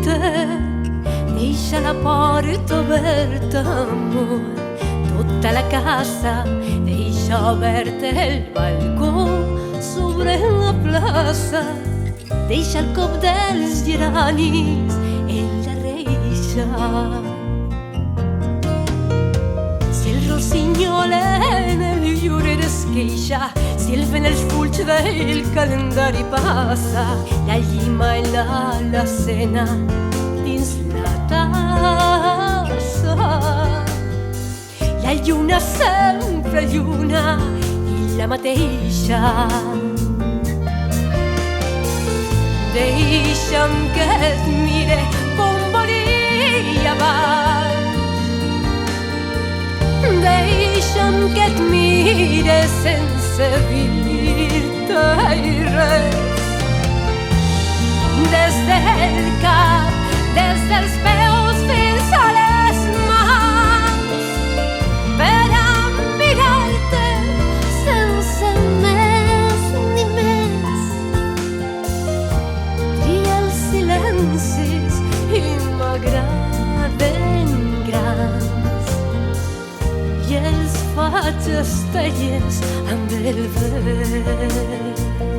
te, deixa la porta oberta, amor, tutta la casa, deixa oberta el balcó sobre la plaça, deixa el cop dels geranis en la reixa. Si el rossinyol en el lliure es queixa, si el vent els fulls del calendari passa, la llima i la cena dins la tassa. La lluna sempre lluna i la mateixa. Deixa'm que et mire com volia abans. Deixa'm que et mire sense dir-te res. Des del cap, des dels peus fins a les mans, per a mirar-te sense més ni més. Tria els silencis i m'agraden grans, i els faig estrelles amb el vent.